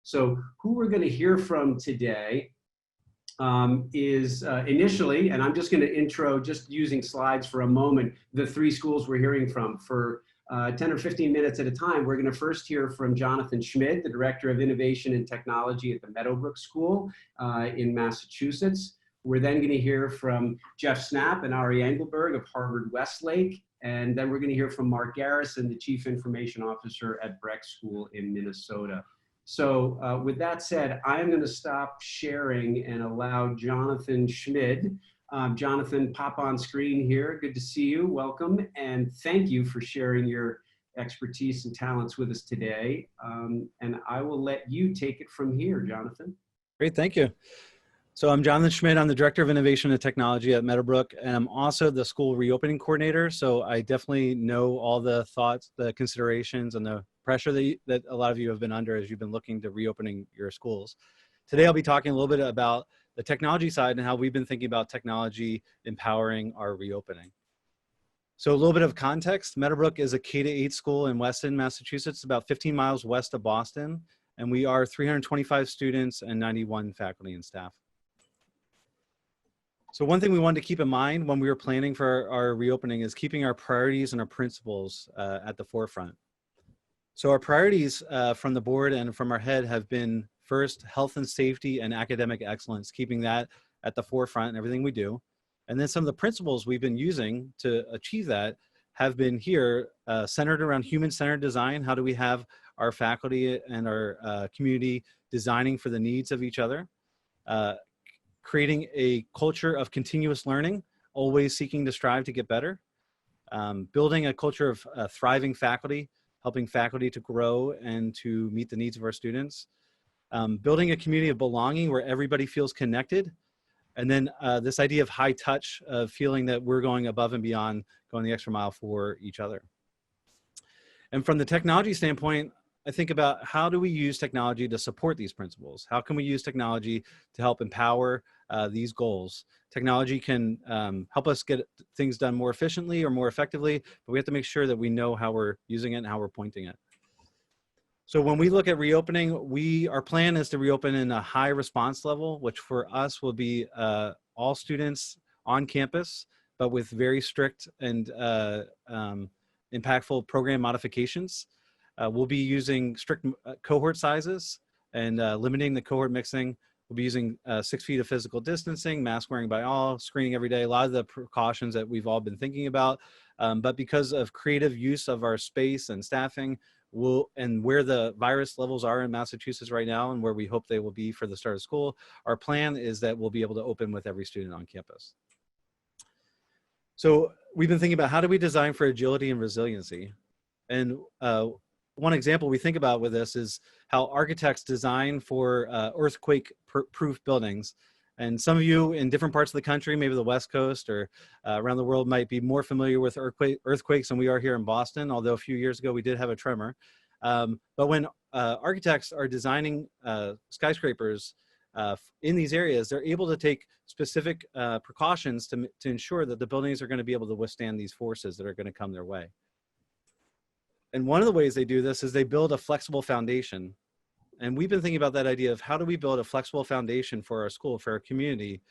So who we're going to hear from today is initially, and I'm just going to intro, just using slides for a moment, the three schools we're hearing from. For 10 or 15 minutes at a time, we're going to first hear from Jonathan Schmid, the Director of Innovation and Technology at the Meadowbrook School in Massachusetts. We're then going to hear from Jeff Snap and Ari Engelberg of Harvard Westlake. And then we're going to hear from Mark Garrison, the Chief Information Officer at Breck School in Minnesota. So with that said, I'm going to stop sharing and allow Jonathan Schmid. Jonathan, pop on screen here. Good to see you. Welcome. And thank you for sharing your expertise and talents with us today. And I will let you take it from here, Jonathan. Great. Thank you. So I'm Jonathan Schmid. I'm the Director of Innovation and Technology at Meadowbrook, and I'm also the school reopening coordinator. So I definitely know all the thoughts, the considerations, and the pressure that a lot of you have been under as you've been looking to reopening your schools. Today, I'll be talking a little bit about the technology side and how we've been thinking about technology empowering our reopening. So a little bit of context, Meadowbrook is a K-8 school in Weston, Massachusetts, about 15 miles west of Boston, and we are 325 students and 91 faculty and staff. So one thing we wanted to keep in mind when we were planning for our reopening is keeping our priorities and our principles at the forefront. So our priorities from the board and from our head have been first, health and safety and academic excellence, keeping that at the forefront in everything we do. And then some of the principles we've been using to achieve that have been here centered around human-centered design. How do we have our faculty and our community designing for the needs of each other? Creating a culture of continuous learning, always seeking to strive to get better. Building a culture of thriving faculty, helping faculty to grow and to meet the needs of our students. Building a community of belonging where everybody feels connected. And then this idea of high touch, of feeling that we're going above and beyond, going the extra mile for each other. And from the technology standpoint, I think about how do we use technology to support these principles? How can we use technology to help empower these goals? Technology can help us get things done more efficiently or more effectively, but we have to make sure that we know how we're using it and how we're pointing it. So when we look at reopening, our plan is to reopen in a high response level, which for us will be all students on campus, but with very strict and impactful program modifications. We'll be using strict cohort sizes and limiting the cohort mixing. We'll be using 6 feet of physical distancing, mask wearing by all, screening every day, a lot of the precautions that we've all been thinking about. But because of creative use of our space and staffing, and where the virus levels are in Massachusetts right now and where we hope they will be for the start of school, our plan is that we'll be able to open with every student on campus. So we've been thinking about how do we design for agility and resiliency? And one example we think about with this is how architects design for earthquake-proof buildings. And some of you in different parts of the country, maybe the West Coast or around the world, might be more familiar with earthquakes than we are here in Boston, although a few years ago we did have a tremor. But when architects are designing skyscrapers in these areas, they're able to take specific precautions to ensure that the buildings are going to be able to withstand these forces that are going to come their way. And one of the ways they do this is they build a flexible foundation. And we've been thinking about that idea of how do we build a flexible foundation for our school, for our community,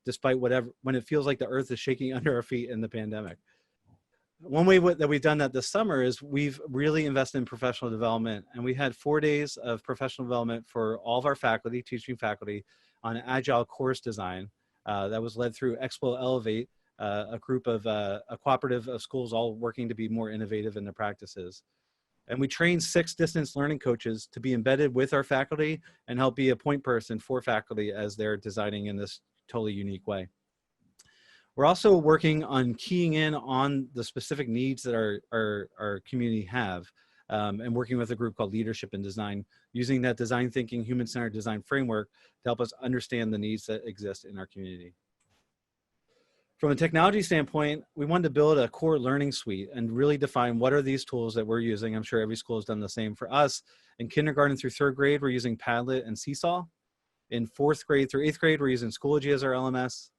despite when it feels like the earth is shaking under our feet in the pandemic. One way that we've done that this summer is we've really invested in professional development. And we had 4 days of professional development for all of our faculty, teaching faculty, on agile course design that was led through Expo Elevate, a group of a cooperative of schools all working to be more innovative in their practices. And we trained 6 distance learning coaches to be embedded with our faculty and help be a point person for faculty as they're designing in this totally unique way. We're also working on keying in on the specific needs that our community have and working with a group called Leadership in Design, using that design thinking, human-centered design framework to help us understand the needs that exist in our community. From a technology standpoint, we wanted to build a core learning suite and really define what are these tools that we're using. I'm sure every school has done the same. For us, in kindergarten through 3rd grade, we're using Padlet and Seesaw. In 4th grade through 8th grade, we're using Schoology as our LMS.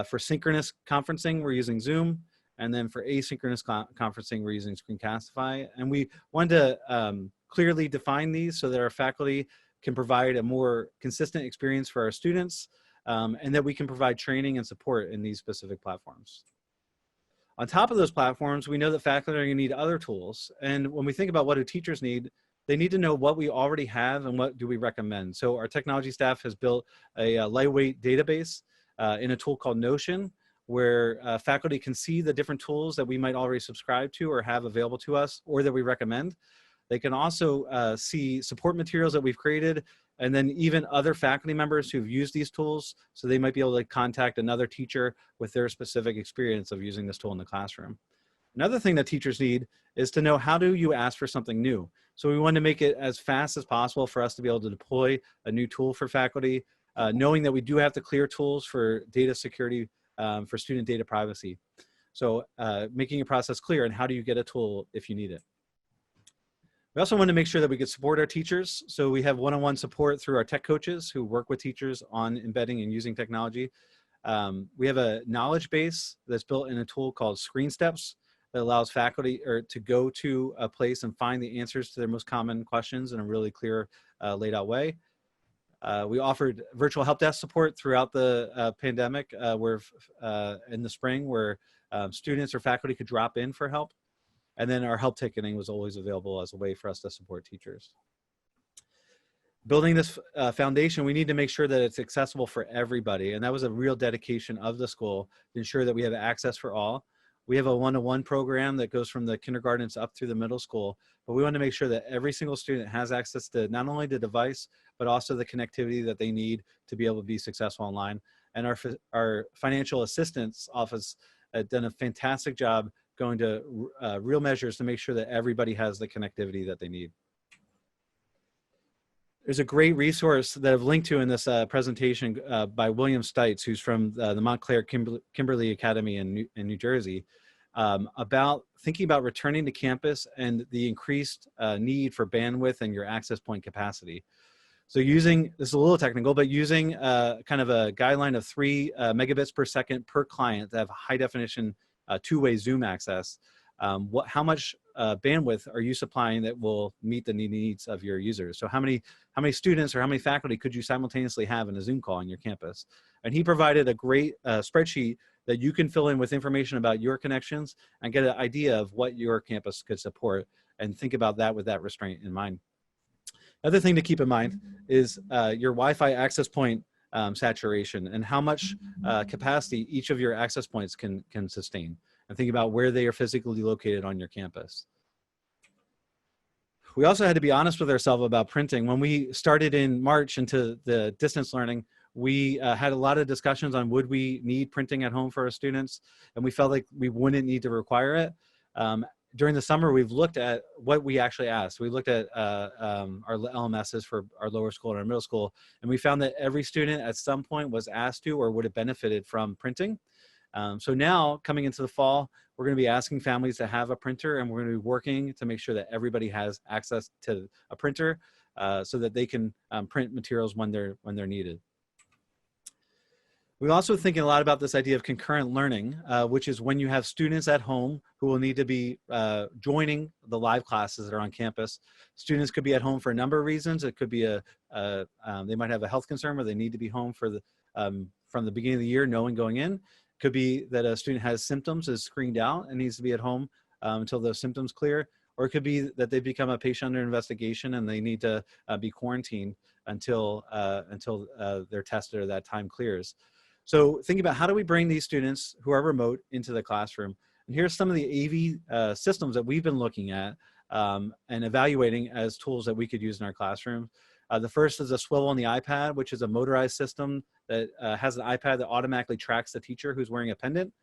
For synchronous conferencing, we're using Zoom. And then for asynchronous conferencing, we're using Screencastify. And we wanted to clearly define these so that our faculty can provide a more consistent experience for our students, and that we can provide training and support in these specific platforms. On top of those platforms, we know that faculty are going to need other tools. And when we think about what do teachers need, they need to know what we already have and what do we recommend. So our technology staff has built a lightweight database in a tool called Notion, where faculty can see the different tools that we might already subscribe to or have available to us or that we recommend. They can also see support materials that we've created, and then even other faculty members who've used these tools, so they might be able to contact another teacher with their specific experience of using this tool in the classroom. Another thing that teachers need is to know, how do you ask for something new? So we want to make it as fast as possible for us to be able to deploy a new tool for faculty, knowing that we do have to clear tools for data security, for student data privacy. So making a process clear, and how do you get a tool if you need it? We also want to make sure that we could support our teachers. So we have one-on-one support through our tech coaches who work with teachers on embedding and using technology. We have a knowledge base that's built in a tool called Screen Steps that allows faculty to go to a place and find the answers to their most common questions in a really clear, laid out way. We offered virtual help desk support throughout the pandemic, where in the spring, where students or faculty could drop in for help. And then our help ticketing was always available as a way for us to support teachers. Building this foundation, we need to make sure that it's accessible for everybody. And that was a real dedication of the school to ensure that we have access for all. We have a one-to-one program that goes from the kindergartens up through the middle school, but we want to make sure that every single student has access to not only the device, but also the connectivity that they need to be able to be successful online. And our financial assistance office has done a fantastic job going to real measures to make sure that everybody has the connectivity that they need. There's a great resource that I've linked to in this presentation by William Stites, who's from the Montclair Kimberly Academy in New Jersey, about thinking about returning to campus and the increased need for bandwidth and your access point capacity. So using, this is a little technical, but using kind of a guideline of 3 megabits per second per client to have high definition two-way Zoom access, how much bandwidth are you supplying that will meet the needs of your users? So how many students or how many faculty could you simultaneously have in a Zoom call on your campus? And he provided a great spreadsheet that you can fill in with information about your connections and get an idea of what your campus could support, and think about that with that restraint in mind. Another thing to keep in mind is your Wi-Fi access point saturation and how much capacity each of your access points can sustain, and think about where they are physically located on your campus. We also had to be honest with ourselves about printing. When we started in March into the distance learning, we had a lot of discussions on, would we need printing at home for our students, and we felt like we wouldn't need to require it. During the summer, we've looked at what we actually asked. We looked at our LMSs for our lower school and our middle school, and we found that every student at some point was asked to or would have benefited from printing. So now, coming into the fall, we're going to be asking families to have a printer, and we're going to be working to make sure that everybody has access to a printer so that they can print materials when they're needed. We're also thinking a lot about this idea of concurrent learning, which is when you have students at home who will need to be joining the live classes that are on campus. Students could be at home for a number of reasons. It could be they might have a health concern where they need to be home for from the beginning of the year, knowing going in. Could be that a student has symptoms, is screened out, and needs to be at home until those symptoms clear. Or it could be that they become a patient under investigation and they need to be quarantined until they're tested or that time clears. So think about, how do we bring these students who are remote into the classroom? And here's some of the AV systems that we've been looking at and evaluating as tools that we could use in our classroom. The first is a swivel on the iPad, which is a motorized system that has an iPad that automatically tracks the teacher who's wearing a pendant.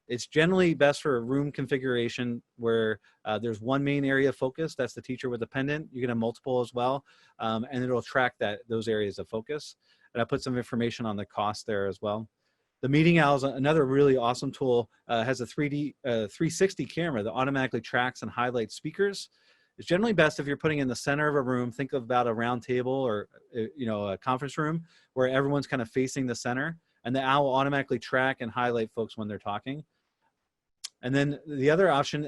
It's generally best for a room configuration where there's one main area of focus, that's the teacher with the pendant. You can have multiple as well, and it'll track those areas of focus. And I put some information on the cost there as well. The Meeting Owl is another really awesome tool. Has a 360 camera that automatically tracks and highlights speakers. It's generally best if you're putting in the center of a room. Think about a round table or a conference room where everyone's kind of facing the center, and the owl will automatically track and highlight folks when they're talking. And then another option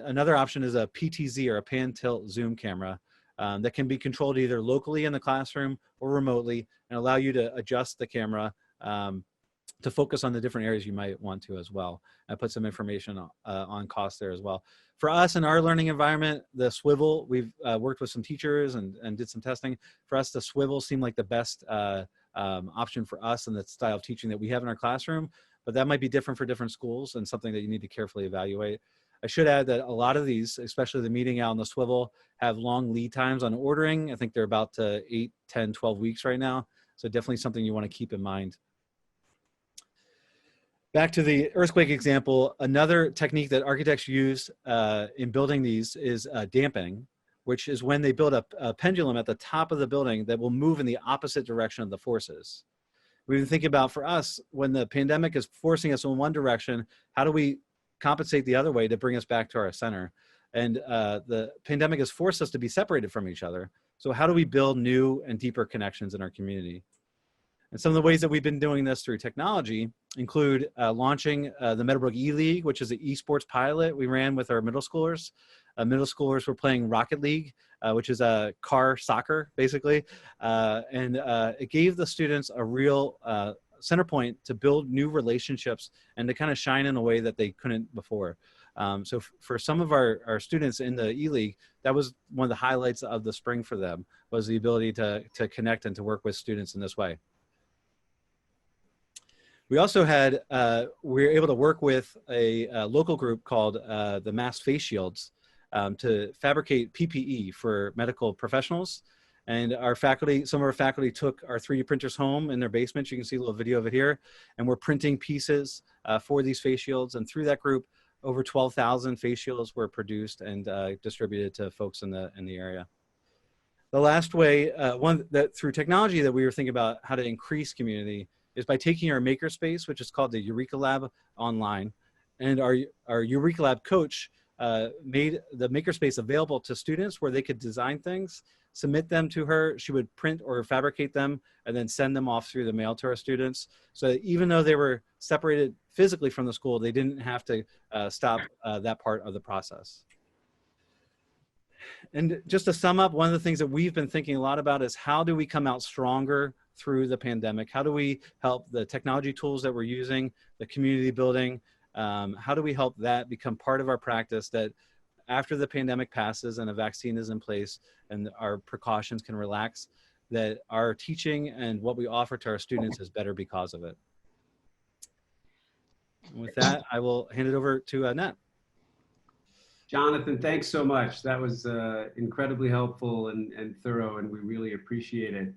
is a PTZ, or a pan tilt zoom camera. that can be controlled either locally in the classroom or remotely, and allow you to adjust the camera to focus on the different areas you might want to as well. I put some information on cost there as well. For us in our learning environment, the swivel, we've worked with some teachers and did some testing. For us, the swivel seemed like the best option for us and the style of teaching that we have in our classroom, but that might be different for different schools and something that you need to carefully evaluate. I should add that a lot of these, especially the meeting out and the swivel, have long lead times on ordering. I think they're about 8, 10, 12 weeks right now. So definitely something you want to keep in mind. Back to the earthquake example, another technique that architects use in building these is damping, which is when they build a pendulum at the top of the building that will move in the opposite direction of the forces. We've been thinking about, for us, when the pandemic is forcing us in one direction, how do we compensate the other way to bring us back to our center? And the pandemic has forced us to be separated from each other. So how do we build new and deeper connections in our community? And some of the ways that we've been doing this through technology include launching the Meadowbrook E-League, which is an esports pilot we ran with our middle schoolers. Middle schoolers were playing Rocket League, which is a car soccer, basically. It gave the students a real center point to build new relationships and to kind of shine in a way that they couldn't before. So for some of our students in the E-League, that was one of the highlights of the spring for them, was the ability to connect and to work with students in this way. We also had, we were able to work with a local group called the Mass Face Shields to fabricate PPE for medical professionals. And our faculty, some of our faculty took our 3D printers home in their basement. You can see a little video of it here. And we're printing pieces for these face shields. And through that group, over 12,000 face shields were produced and distributed to folks in the area. The last way, one that through technology that we were thinking about how to increase community is by taking our makerspace, which is called the Eureka Lab, online. And our Eureka Lab coach made the makerspace available to students where they could design things, submit them to her. She would print or fabricate them and then send them off through the mail to our students. So even though they were separated physically from the school, they didn't have to stop that part of the process. And just to sum up, one of the things that we've been thinking a lot about is how do we come out stronger through the pandemic? How do we help the technology tools that we're using, the community building? How do we help that become part of our practice, that after the pandemic passes and a vaccine is in place and our precautions can relax, that our teaching and what we offer to our students is better because of it? And with that, I will hand it over to Nat. Jonathan, thanks so much. That was incredibly helpful and thorough, and we really appreciate it.